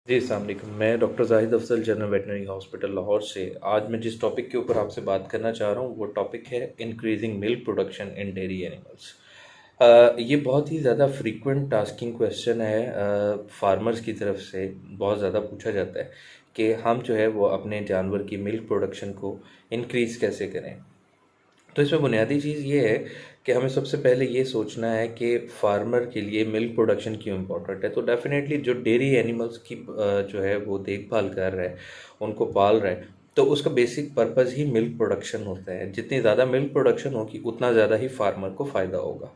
जी, अस्सलाम वालेकुम। मैं doctor Zahid Afzal, general veterinary hospital Lahore से। आज मैं जिस टॉपिक के ऊपर आपसे बात करना चाह रहा हूँ, वो टॉपिक है increasing milk production in dairy animals. ये बहुत ही ज़्यादा फ्रीक्वेंट टास्किंग क्वेश्चन है, फार्मर्स की तरफ से बहुत ज़्यादा पूछा जाता है कि हम जो है वो अपने जानवर की मिल्क प्रोडक्शन को इंक्रीज़ कैसे करें। तो इसमें बुनियादी चीज़ ये है कि हमें सबसे पहले ये सोचना है कि फार्मर के लिए मिल्क प्रोडक्शन क्यों इम्पोर्टेंट है। तो डेफ़िनेटली जो डेयरी एनिमल्स की जो है वो देखभाल कर रहा है, उनको पाल रहा है, तो उसका बेसिक पर्पज़ ही मिल्क प्रोडक्शन होता है। जितनी ज़्यादा मिल्क प्रोडक्शन होगी उतना ज़्यादा ही फार्मर को फ़ायदा होगा।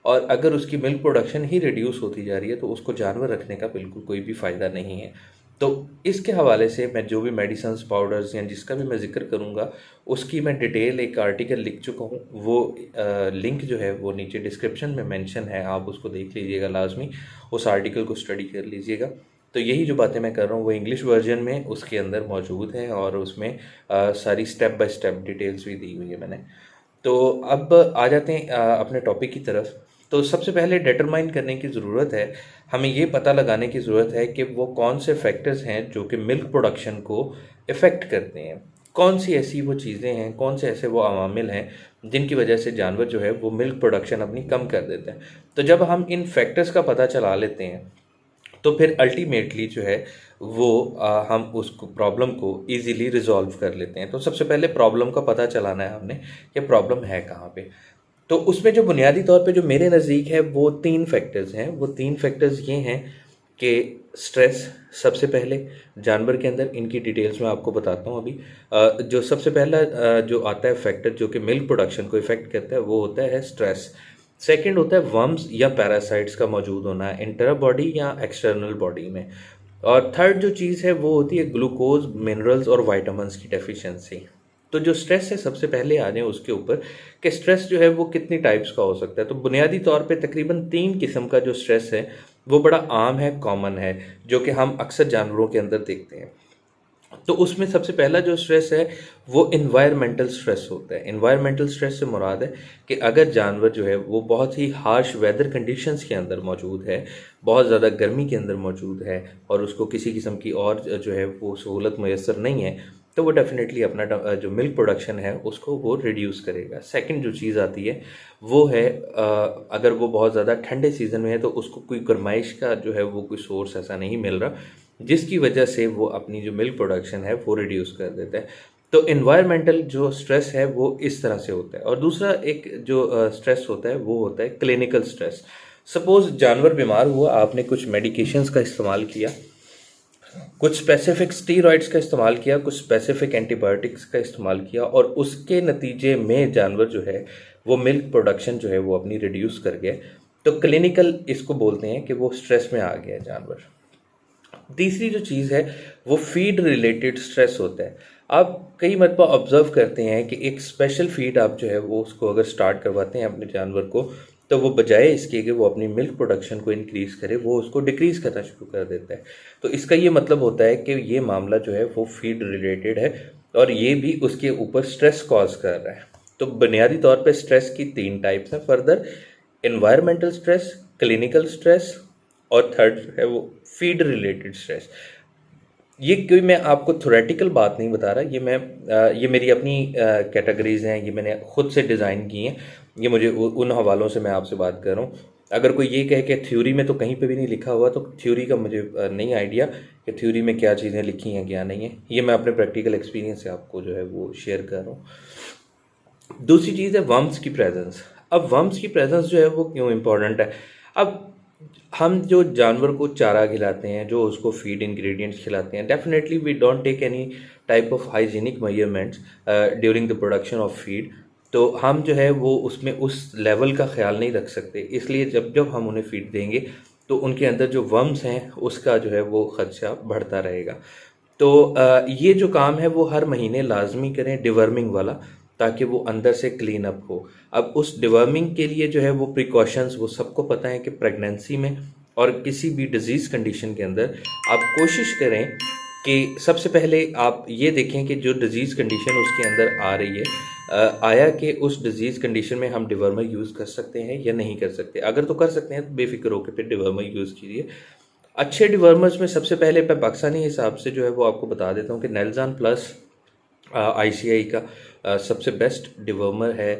और अगर उसकी मिल्क प्रोडक्शन ही रिड्यूस होती जा रही है तो उसको जानवर रखने का बिल्कुल कोई भी फ़ायदा नहीं है। तो इसके हवाले से मैं जो भी मेडिसिन्स, पाउडर्स या जिसका भी मैं ज़िक्र करूँगा, उसकी मैं डिटेल एक आर्टिकल लिख चुका हूँ। वो लिंक जो है वो नीचे डिस्क्रिप्शन में मेंशन है, आप उसको देख लीजिएगा लाज़मी, उस आर्टिकल को स्टडी कर लीजिएगा। तो यही जो बातें मैं कर रहा हूँ वो इंग्लिश वर्जन में उसके अंदर मौजूद हैं और उसमें सारी स्टेप बाय स्टेप डिटेल्स भी दी हुई है मैंने। तो अब आ जाते हैं अपने टॉपिक की तरफ। तो सबसे पहले डिटरमाइन करने की ज़रूरत है, हमें ये पता लगाने की ज़रूरत है कि वो कौन से फैक्टर्स हैं जो कि मिल्क प्रोडक्शन को इफ़ेक्ट करते हैं। कौन सी ऐसी वो चीज़ें हैं, कौन से ऐसे वो अवामिल हैं जिनकी वजह से जानवर जो है वो मिल्क प्रोडक्शन अपनी कम कर देते हैं। तो जब हम इन फैक्टर्स का पता चला लेते हैं तो फिर अल्टीमेटली जो है वो हम उसको प्रॉब्लम को इजीली रिजॉल्व कर लेते हैं। तो सबसे पहले प्रॉब्लम का पता चलाना है हमने कि प्रॉब्लम है कहाँ पे। तो उसमें जो बुनियादी तौर पे जो मेरे नज़दीक है वो 3 फैक्टर्स हैं। वो 3 फैक्टर्स ये हैं कि स्ट्रेस सबसे पहले जानवर के अंदर, इनकी डिटेल्स मैं आपको बताता हूँ अभी। जो सबसे पहला जो आता है फैक्टर जो कि मिल्क प्रोडक्शन को इफ़ेक्ट करता है वो होता है स्ट्रेस। सेकंड होता है वर्म्स या पैरासाइट्स का मौजूद होना है इंटर बॉडी या एक्सटर्नल बॉडी में। और थर्ड जो चीज़ है वो होती है ग्लूकोज, मिनरल्स और वाइटामिन्स की डेफिशिएंसी। तो जो स्ट्रेस है सबसे पहले आ जाएं उसके ऊपर कि स्ट्रेस जो है वो कितनी टाइप्स का हो सकता है। तो बुनियादी तौर पे तकरीबन 3 किस्म का जो स्ट्रेस है वो बड़ा आम है, कॉमन है, जो कि हम अक्सर जानवरों के अंदर देखते हैं। तो उसमें सबसे पहला जो स्ट्रेस है वो इन्वायरमेंटल स्ट्रेस होता है। इन्वायरमेंटल स्ट्रेस से मुराद है कि अगर जानवर जो है वो बहुत ही हार्श वेदर कंडीशंस के अंदर मौजूद है, बहुत ज़्यादा गर्मी के अंदर मौजूद है और उसको किसी किस्म की और जो है वो सहूलत मैसर नहीं है, तो वो डेफ़िनेटली अपना जो मिल्क प्रोडक्शन है उसको वो रिड्यूस करेगा। सेकंड जो चीज़ आती है वो है अगर वो बहुत ज़्यादा ठंडे सीज़न में है तो उसको कोई गर्माइश का जो है वो कोई सोर्स ऐसा नहीं मिल रहा जिसकी वजह से वो अपनी जो मिल्क प्रोडक्शन है वो रिड्यूस कर देता है। तो इन्वायरमेंटल जो स्ट्रेस है वो इस तरह से होता है। और दूसरा एक जो स्ट्रेस होता है वो होता है क्लिनिकल स्ट्रेस। सपोज़ जानवर बीमार हुआ, आपने कुछ मेडिकेशंस का इस्तेमाल किया, कुछ स्पेसिफिक स्टीरॉइड्स का इस्तेमाल किया, कुछ स्पेसिफिक एंटीबायोटिक्स का इस्तेमाल किया और उसके नतीजे में जानवर जो है वो मिल्क प्रोडक्शन जो है वो अपनी रिड्यूस कर गया। तो क्लिनिकल इसको बोलते हैं कि वो स्ट्रेस में आ गया जानवर। तीसरी जो चीज़ है वो फीड रिलेटेड स्ट्रेस होता है। आप कई मरतबा ऑब्जर्व करते हैं कि एक स्पेशल फीड आप जो है वो उसको अगर स्टार्ट करवाते हैं अपने जानवर को, तो वो बजाय इसके कि वो अपनी मिल्क प्रोडक्शन को इंक्रीज़ करे, वो उसको डिक्रीज़ करना शुरू कर देता है। तो इसका ये मतलब होता है कि ये मामला जो है वो फीड रिलेटेड है और ये भी उसके ऊपर स्ट्रेस कॉज कर रहा है। तो बुनियादी तौर पे स्ट्रेस की 3 टाइप्स हैं further: environmental stress, clinical stress और थर्ड जो है वो फीड रिलेटेड स्ट्रेस। ये कोई मैं आपको थ्योरेटिकल बात नहीं बता रहा, ये मेरी अपनी कैटेगरीज हैं, ये मैंने खुद से डिज़ाइन की हैं। ये मुझे उन हवालों से मैं आपसे बात कर रहा हूँ। अगर कोई ये कहे कि थ्योरी में तो कहीं पे भी नहीं लिखा हुआ, तो थ्योरी का मुझे नहीं आइडिया कि थ्योरी में क्या चीज़ें लिखी हैं क्या नहीं है। ये मैं अपने प्रैक्टिकल एक्सपीरियंस से आपको जो है वो शेयर कर रहा हूँ। दूसरी चीज़ है वर्म्स की प्रेजेंस। अब वर्म्स की प्रेजेंस जो है वो क्यों इम्पोर्टेंट है? अब हम जो जानवर को चारा खिलाते हैं, जो उसको फीड इंग्रेडिएंट्स खिलाते हैं, definitely we don't take any type of hygienic measurements during the production of feed. तो हम जो है वो उसमें उस लेवल का ख्याल नहीं रख सकते। इसलिए जब जब हम उन्हें फीड देंगे तो उनके अंदर जो वर्म्स हैं उसका जो है वो खदशा बढ़ता रहेगा। तो ये जो काम है वो हर महीने लाजमी करें, डिवर्मिंग वाला, ताकि वो अंदर से क्लीन अप हो। अब उस डिवर्मिंग के लिए जो है वो प्रिकॉशंस वो सबको पता है कि प्रेगनेंसी में और किसी भी डिजीज़ कंडीशन के अंदर आप कोशिश करें कि सबसे पहले आप ये देखें कि जो डिजीज़ कंडीशन उसके अंदर आ रही है, आया कि उस डिजीज़ कंडीशन में हम डिवर्मर यूज़ कर सकते हैं या नहीं कर सकते। अगर तो कर सकते हैं तो बेफिक्र होकर फिर डिवर्मर यूज़ कीजिए। अच्छे डिवर्मर्स में सबसे पहले मैं पाकिस्तानी हिसाब से जो है वो आपको बता देता हूँ कि नेल्जान प्लस आईसीआई का सबसे बेस्ट डिवर्मर है,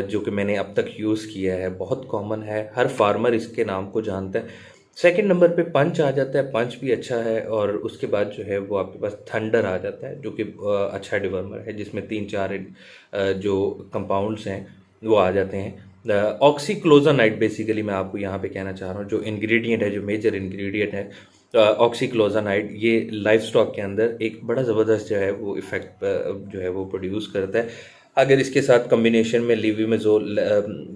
जो कि मैंने अब तक यूज़ किया है, बहुत कॉमन है, हर फार्मर इसके नाम को जानता है। सेकंड नंबर पे पंच आ जाता है, पंच भी अच्छा है, और उसके बाद जो है वो आपके पास थंडर आ जाता है जो कि अच्छा डिवर्मर है, जिसमें 3-4 जो कंपाउंड्स हैं वो आ जाते हैं। ऑक्सीक्लोजानाइड बेसिकली मैं आपको यहाँ पे कहना चाह रहा हूँ, जो इंग्रेडिएंट है, जो मेजर इंग्रेडिएंट है ऑक्सीक्लोजानाइड, ये लाइफ स्टॉक के अंदर एक बड़ा ज़बरदस्त जो है वो इफ़ेक्ट जो है वो प्रोड्यूस करता है। अगर इसके साथ कम्बिनेशन में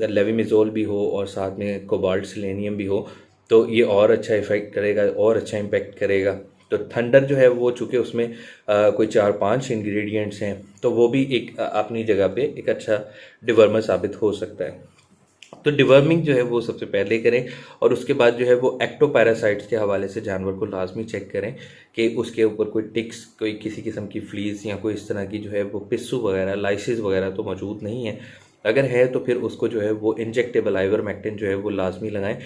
लेविमिज़ोल भी हो और साथ में कोबाल्ट सेलेनियम भी हो तो ये और अच्छा इफ़ेक्ट करेगा, और अच्छा इम्पेक्ट करेगा। तो थंडर जो है वो चूँकि उसमें कोई 4-5 इंग्रेडिएंट्स हैं, तो वो भी एक अपनी जगह पे एक अच्छा डिवर्मर साबित हो सकता है। तो डिवर्मिंग जो है वो सबसे पहले करें, और उसके बाद जो है वो एक्टोपैरासाइट्स के हवाले से जानवर को लाजमी चेक करें कि उसके ऊपर कोई टिक्स, कोई किसी किस्म की फ्लीज या कोई इस तरह की जो है वो पिस्सू वगैरह, लाइसिस वगैरह तो मौजूद नहीं है। अगर है तो फिर उसको जो है वो इंजेक्टेबल आइवरमेक्टिन जो है वो लाजमी लगाएं।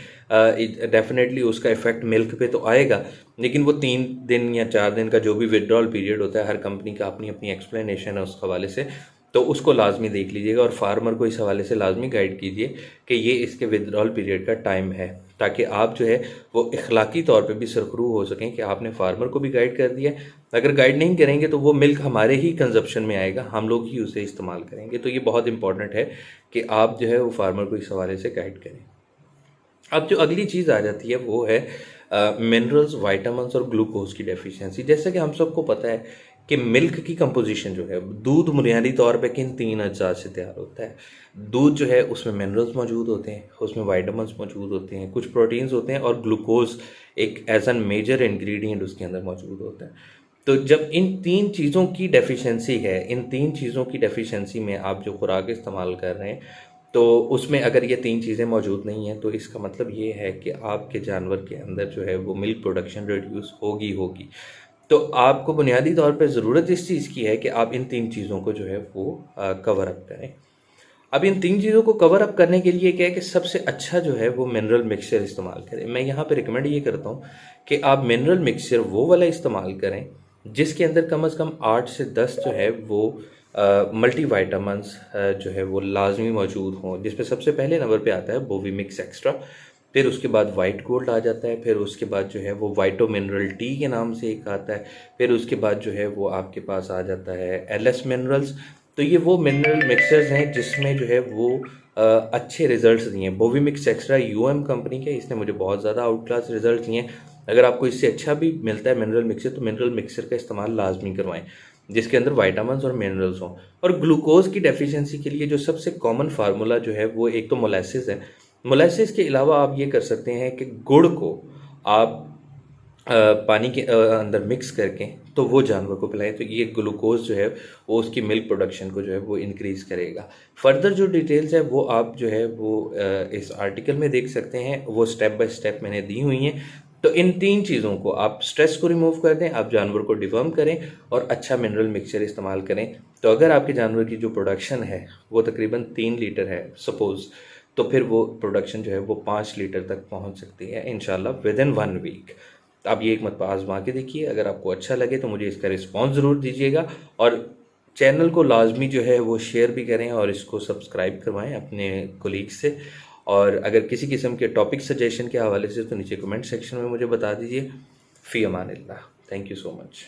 डेफिनेटली उसका इफेक्ट मिल्क पे तो आएगा, लेकिन वो 3 दिन या 4 दिन का जो भी विड्रॉल पीरियड होता है, हर कंपनी का अपनी अपनी एक्सप्लेनेशन है उस हवाले से, तो उसको लाजमी देख लीजिएगा, और फार्मर को इस हवाले से लाजमी गाइड कीजिए कि ये इसके विड्रॉल पीरियड का टाइम है, ताकि आप जो है वो इखलाकी तौर पे भी सरखरू हो सकें कि आपने फार्मर को भी गाइड कर दिया। अगर गाइड नहीं करेंगे तो वो मिल्क हमारे ही कंजप्शन में आएगा, हम लोग ही उसे इस्तेमाल करेंगे। तो ये बहुत इंपॉर्टेंट है कि आप जो है वो फार्मर को इस हवाले से गाइड करें। अब जो अगली चीज़ आ जाती है वो है मिनरल्स, वाइटामिन्स और ग्लूकोज की डेफिशिएंसी। जैसे कि हम सबको पता है कि मिल्क की कंपोजिशन जो है, दूध बुनियादी तौर पे किन 3 अज्जा से तैयार होता है। दूध जो है उसमें मिनरल्स मौजूद होते हैं, उसमें वाइटामिन्स मौजूद होते हैं, कुछ प्रोटीन्स होते हैं, और ग्लूकोज एक एज एन मेजर इंग्रेडिएंट उसके अंदर मौजूद होता है। तो जब इन 3 चीज़ों की डेफिशिएंसी है, इन 3 चीज़ों की डेफिशिएंसी में आप जो खुराक इस्तेमाल कर रहे हैं, तो उसमें अगर ये 3 चीज़ें मौजूद नहीं हैं, तो इसका मतलब ये है कि आपके जानवर के अंदर जो है वो मिल्क प्रोडक्शन रिड्यूस होगी। तो आपको बुनियादी तौर पे ज़रूरत इस चीज़ की है कि आप इन 3 चीज़ों को जो है वो कवर अप करें। अब इन 3 चीज़ों को कवर अप करने के लिए क्या है कि सबसे अच्छा जो है वो मिनरल मिक्सचर इस्तेमाल करें। मैं यहाँ पे रिकमेंड ये करता हूँ कि आप मिनरल मिक्सचर वो वाला इस्तेमाल करें जिसके अंदर कम से कम 8 से 10 जो है वो मल्टी वाइटामिन्स जो है वो लाजमी मौजूद हों, जिसपे सबसे पहले नंबर पे आता है बोवीमिक्स एक्स्ट्रा, फिर उसके बाद वाइट गोल्ड आ जाता है, फिर उसके बाद जो है वो वाइटो मिनरल टी के नाम से एक आता है, फिर उसके बाद जो है वो आपके पास आ जाता है एलएस मिनरल्स। तो ये वो मिनरल मिक्सर्स हैं जिसमें जो है वो अच्छे रिजल्ट्स दिए हैं। बोवीमिक्स एक्स्ट्रा यूएम कंपनी के, इसने मुझे बहुत ज़्यादा आउट क्लास रिजल्ट दिए हैं। अगर आपको इससे अच्छा भी मिलता है मिनरल मिक्सर, तो मिनरल मिक्सर का इस्तेमाल लाजमी करवाएं जिसके अंदर वाइटामिन्स और मिनरल्स हों। और ग्लूकोज की डेफिशिएंसी के लिए जो सबसे कॉमन फार्मूला जो है वो एक तो मोलासिस है। मोलासिस के अलावा आप ये कर सकते हैं कि गुड़ को आप पानी के अंदर मिक्स करके तो वो जानवर को पिलाएं, तो ये ग्लूकोज जो है वो उसकी मिल्क प्रोडक्शन को जो है वो इंक्रीज़ करेगा। फर्दर जो डिटेल्स है वो आप जो है वो इस आर्टिकल में देख सकते हैं, वो स्टेप बाय स्टेप मैंने दी हुई हैं। तो इन 3 चीज़ों को आप स्ट्रेस को रिमूव कर दें, आप जानवर को डिवर्म करें और अच्छा मिनरल मिक्सचर इस्तेमाल करें। तो अगर आपके जानवर की जो प्रोडक्शन है वो तकरीबन 3 लीटर है सपोज़, तो फिर वो प्रोडक्शन जो है वो 5 लीटर तक पहुंच सकती है इंशाल्लाह विद इन 1 वीक। आप ये एक मत आजमा के देखिए, अगर आपको अच्छा लगे तो मुझे इसका रिस्पॉन्स ज़रूर दीजिएगा, और चैनल को लाजमी जो है वो शेयर भी करें और इसको सब्सक्राइब करवाएं अपने कोलीग्स से। और अगर किसी किस्म के टॉपिक सजेशन के हवाले से तो नीचे कमेंट सेक्शन में मुझे बता दीजिए। फ़ी अमान अल्लाह। Thank you so much.